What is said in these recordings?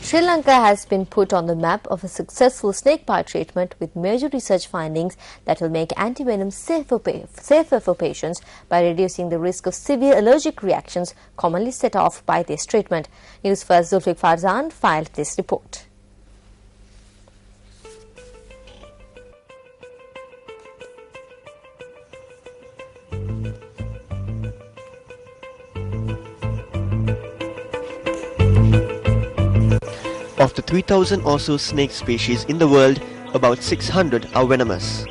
Sri Lanka has been put on the map of a successful snakebite treatment with major research findings that will make antivenom safer for patients by reducing the risk of severe allergic reactions commonly set off by this treatment. News First Zulfiq Farzan filed this report. Of the 3,000 or so snake species in the world, about 600 are venomous.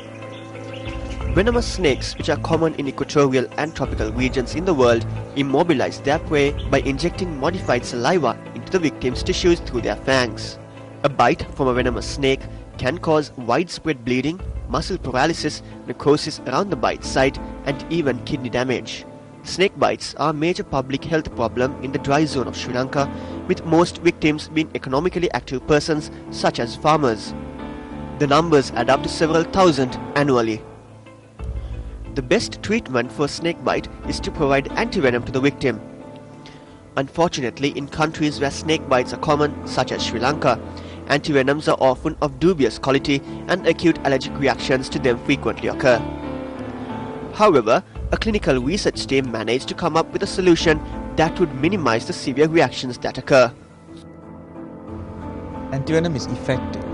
Venomous snakes, which are common in equatorial and tropical regions in the world, immobilize their prey by injecting modified saliva into the victim's tissues through their fangs. A bite from a venomous snake can cause widespread bleeding, muscle paralysis, necrosis around the bite site, and even kidney damage. Snake bites are a major public health problem in the dry zone of Sri Lanka, with most victims being economically active persons such as farmers. The numbers add up to several thousand annually. The best treatment for snake bite is to provide antivenom to the victim. Unfortunately, in countries where snake bites are common, such as Sri Lanka, antivenoms are often of dubious quality and acute allergic reactions to them frequently occur. However, a clinical research team managed to come up with a solution that would minimize the severe reactions that occur. Antivenom is effective,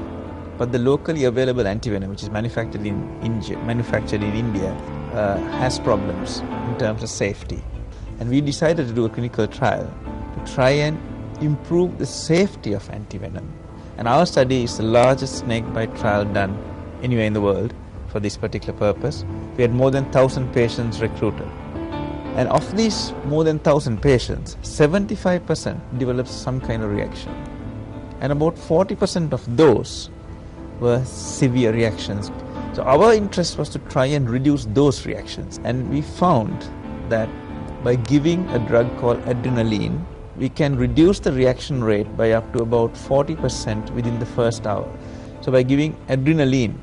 but the locally available antivenom, which is manufactured in India, has problems in terms of safety. And we decided to do a clinical trial to try and improve the safety of antivenom. And our study is the largest snakebite trial done anywhere in the world for this particular purpose. We had more than 1,000 patients recruited. And of these more than 1,000 patients, 75% developed some kind of reaction. And about 40% of those were severe reactions. So our interest was to try and reduce those reactions. And we found that by giving a drug called adrenaline, we can reduce the reaction rate by up to about 40% within the first hour. So by giving adrenaline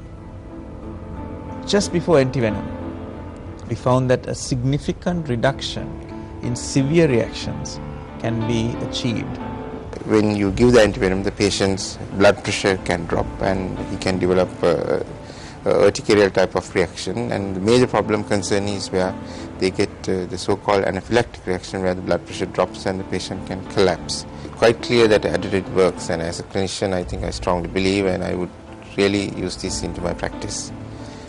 just before antivenom, we found that a significant reduction in severe reactions can be achieved. When you give the antivenom, the patient's blood pressure can drop and he can develop a urticarial type of reaction, and the major problem concern is where they get the so-called anaphylactic reaction, where the blood pressure drops and the patient can collapse. Quite clear that adrenaline works, and as a clinician I think I strongly believe, and I would really use this into my practice.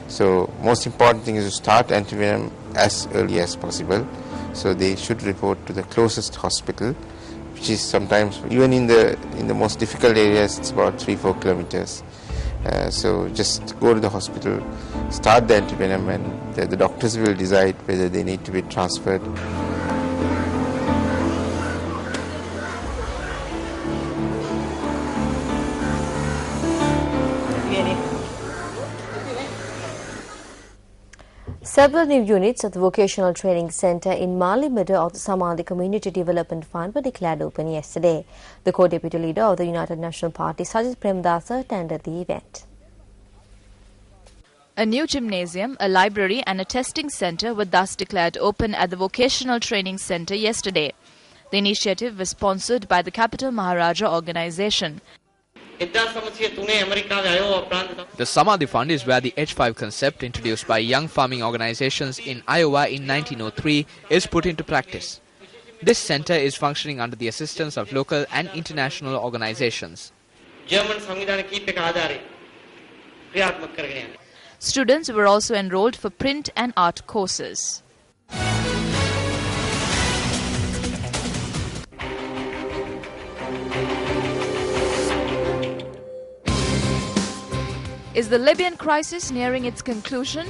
So most important thing is to start antivenom as early as possible. So they should report to the closest hospital, which is sometimes, even in the most difficult areas, it's about 3-4 kilometers. So just go to the hospital, start the antivenom, and the doctors will decide whether they need to be transferred. Several new units of the Vocational Training Centre in Mali Meadow of the Somali Community Development Fund were declared open yesterday. The co-deputy leader of the United National Party, Sajid Premdasa, attended the event. A new gymnasium, a library and a testing centre were thus declared open at the Vocational Training Centre yesterday. The initiative was sponsored by the Capital Maharaja organisation. The Samadhi Fund is where the H5 concept, introduced by young farming organizations in Iowa in 1903, is put into practice. This center is functioning under the assistance of local and international organizations. Students were also enrolled for print and art courses. Is the Libyan crisis nearing its conclusion?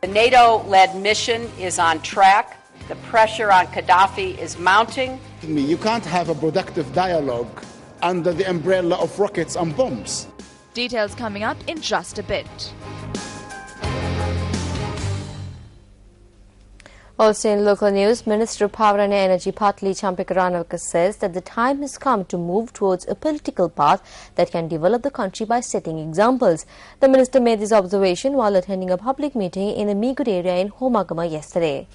The NATO-led mission is on track. The pressure on Gaddafi is mounting. You can't have a productive dialogue under the umbrella of rockets and bombs. Details coming up in just a bit. Also in local news, Minister of Power and Energy Patli Champikaranavaka says that the time has come to move towards a political path that can develop the country by setting examples. The minister made this observation while attending a public meeting in the Migud area in Homagama yesterday.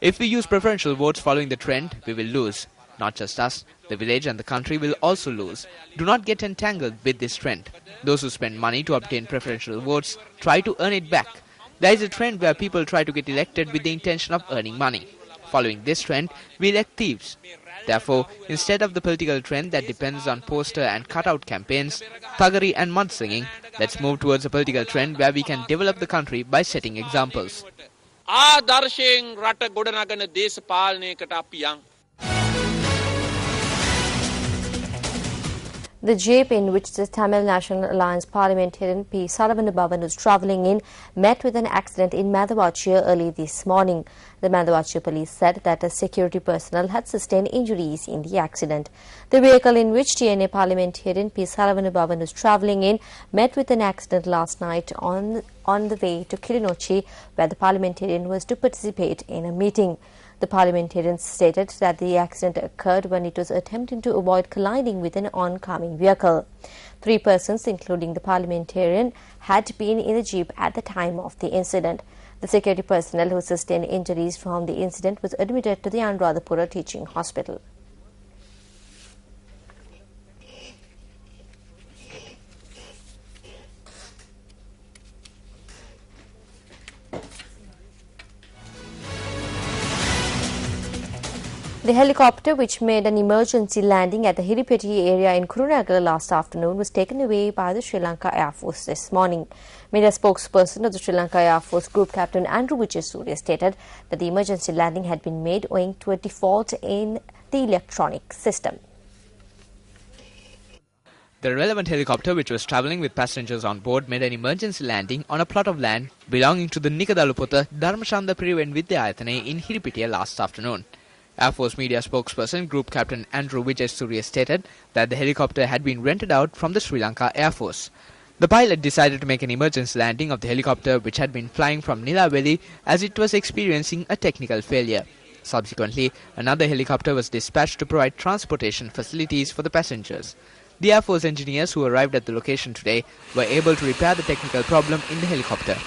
If we use preferential votes following the trend, we will lose. Not just us, the village and the country will also lose. Do not get entangled with this trend. Those who spend money to obtain preferential votes try to earn it back. There is a trend where people try to get elected with the intention of earning money. Following this trend, we elect thieves. Therefore, instead of the political trend that depends on poster and cutout campaigns, thuggery and mudslinging, let's move towards a political trend where we can develop the country by setting examples. ආදර්ශයෙන් රට ගොඩනගන දේශපාලනයකට අපි යන්. The jeep in which the Tamil National Alliance parliamentarian P. Salavanabavan was travelling in met with an accident in Madhavachia early this morning. The Madhavachia police said that a security personnel had sustained injuries in the accident. The vehicle in which TNA parliamentarian P. Salavanabavan was travelling in met with an accident last night on the way to Kilinochchi, where the parliamentarian was to participate in a meeting. The parliamentarian stated that the accident occurred when it was attempting to avoid colliding with an oncoming vehicle. 3 persons, including the parliamentarian, had been in the jeep at the time of the incident. The security personnel who sustained injuries from the incident was admitted to the Anuradhapura Teaching Hospital. The helicopter, which made an emergency landing at the Hiripeti area in Kurunegala last afternoon, was taken away by the Sri Lanka Air Force this morning. Media spokesperson of the Sri Lanka Air Force Group Captain Andrew Vijayasuriya stated that the emergency landing had been made owing to a default in the electronic system. The relevant helicopter, which was travelling with passengers on board, made an emergency landing on a plot of land belonging to the Nikadalupota Dharmashanda Piriven Vidyayatane in Hiripeti last afternoon. Air Force media spokesperson Group Captain Andrew Vijayasuriya stated that the helicopter had been rented out from the Sri Lanka Air Force. The pilot decided to make an emergency landing of the helicopter, which had been flying from Nillaveli, as it was experiencing a technical failure. Subsequently, another helicopter was dispatched to provide transportation facilities for the passengers. The Air Force engineers who arrived at the location today were able to repair the technical problem in the helicopter.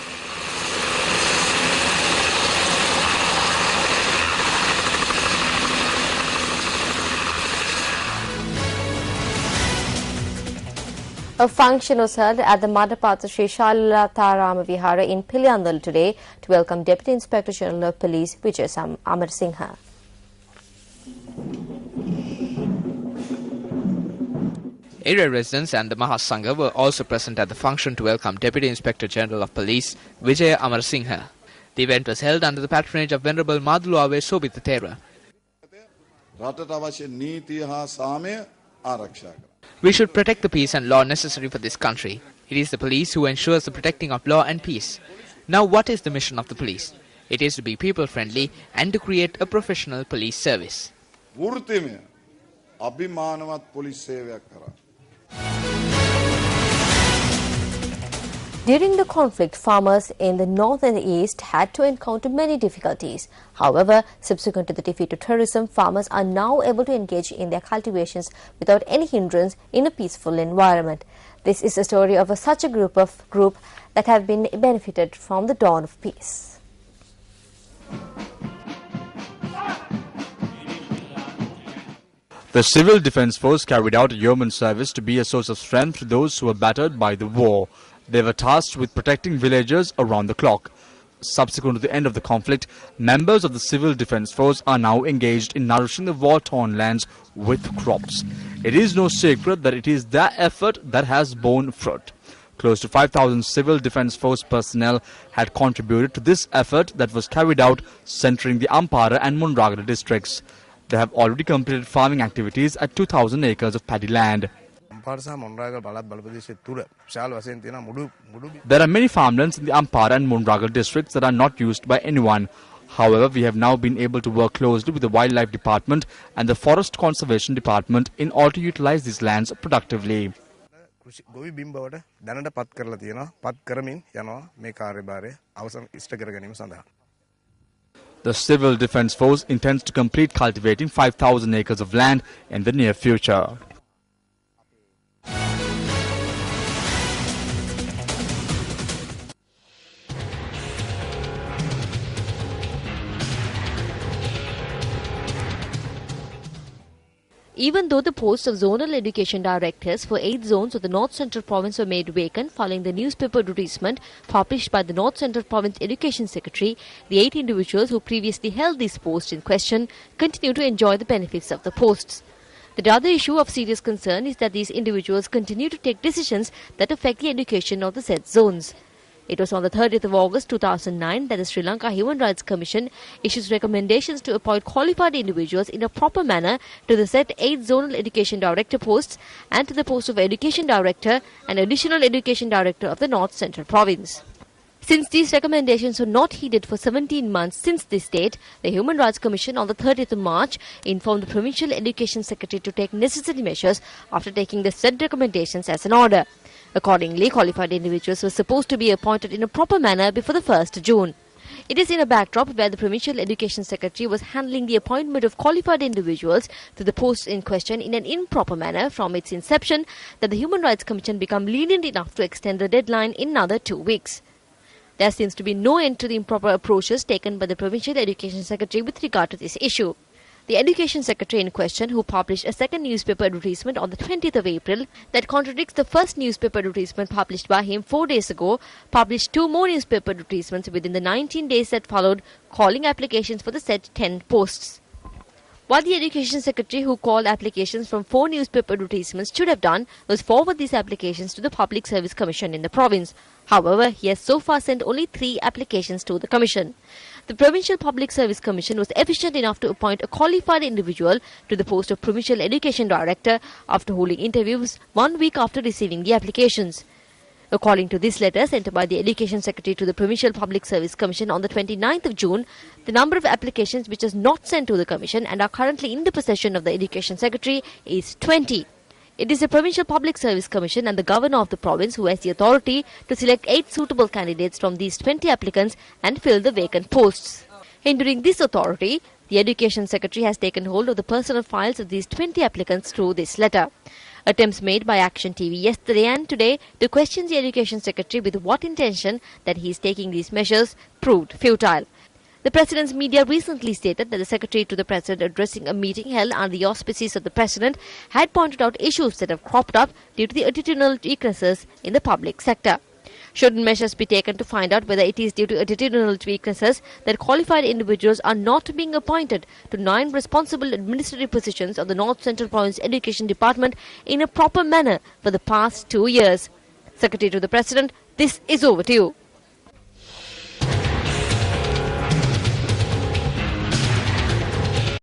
A function was held at the Madapatha Sri Shalatarama Vihara in Piliyandal today to welcome Deputy Inspector General of Police Vijay Amar Singha. Area residents and the Mahasangha were also present at the function to welcome Deputy Inspector General of Police Vijay Amar Singha. The event was held under the patronage of Venerable Madhuluave Sobhita Thera. We should protect the peace and law necessary for this country. It is the police who ensures the protecting of law and peace. Now, what is the mission of the police? It is to be people-friendly and to create a professional police service. During the conflict, farmers in the north and the east had to encounter many difficulties. However, subsequent to the defeat of terrorism, farmers are now able to engage in their cultivations without any hindrance in a peaceful environment. This is the story of such a group that have been benefited from the dawn of peace. The Civil Defence Force carried out a yeoman service to be a source of strength to those who were battered by the war. They were tasked with protecting villagers around the clock. Subsequent to the end of the conflict, members of the Civil Defence Force are now engaged in nourishing the war-torn lands with crops. It is no secret that it is their effort that has borne fruit. Close to 5,000 Civil Defence Force personnel had contributed to this effort that was carried out centering the Ampara and Munragala districts. They have already completed farming activities at 2,000 acres of paddy land. There are many farmlands in the Ampara and Munragal districts that are not used by anyone. However, we have now been able to work closely with the Wildlife Department and the Forest Conservation Department in order to utilize these lands productively. The Civil Defence Force intends to complete cultivating 5,000 acres of land in the near future. Even though the posts of zonal education directors for 8 zones of the North Central Province were made vacant following the newspaper advertisement published by the North Central Province Education Secretary, the 8 individuals who previously held these posts in question continue to enjoy the benefits of the posts. The other issue of serious concern is that these individuals continue to take decisions that affect the education of the said zones. It was on the 30th of August 2009 that the Sri Lanka Human Rights Commission issues recommendations to appoint qualified individuals in a proper manner to the said 8 zonal education director posts and to the post of education director and additional education director of the North Central Province. Since these recommendations were not heeded for 17 months since this date, the Human Rights Commission on the 30th of March informed the Provincial Education Secretary to take necessary measures after taking the said recommendations as an order. Accordingly, qualified individuals were supposed to be appointed in a proper manner before the 1st June. It is in a backdrop where the Provincial Education Secretary was handling the appointment of qualified individuals to the posts in question in an improper manner from its inception that the Human Rights Commission became lenient enough to extend the deadline in another 2 weeks. There seems to be no end to the improper approaches taken by the Provincial Education Secretary with regard to this issue. The Education Secretary in question, who published a second newspaper advertisement on the 20th of April that contradicts the first newspaper advertisement published by him 4 days ago, published 2 more newspaper advertisements within the 19 days that followed, calling applications for the said 10 posts. What the Education Secretary, who called applications from 4 newspaper advertisements, should have done was forward these applications to the Public Service Commission in the province. However, he has so far sent only 3 applications to the Commission. The Provincial Public Service Commission was efficient enough to appoint a qualified individual to the post of Provincial Education Director after holding interviews 1 week after receiving the applications. According to this letter sent by the Education Secretary to the Provincial Public Service Commission on the 29th of June, the number of applications which is not sent to the Commission and are currently in the possession of the Education Secretary is 20. It is the Provincial Public Service Commission and the Governor of the province who has the authority to select 8 suitable candidates from these 20 applicants and fill the vacant posts. Hindering this authority, the Education Secretary has taken hold of the personal files of these 20 applicants through this letter. Attempts made by Action TV yesterday and today to question the Education Secretary with what intention that he is taking these measures proved futile. The President's media recently stated that the Secretary to the President, addressing a meeting held under the auspices of the President, had pointed out issues that have cropped up due to the attitudinal weaknesses in the public sector. Should measures be taken to find out whether it is due to attitudinal weaknesses that qualified individuals are not being appointed to 9 responsible administrative positions of the North Central Province Education Department in a proper manner for the past 2 years? Secretary to the President, this is over to you.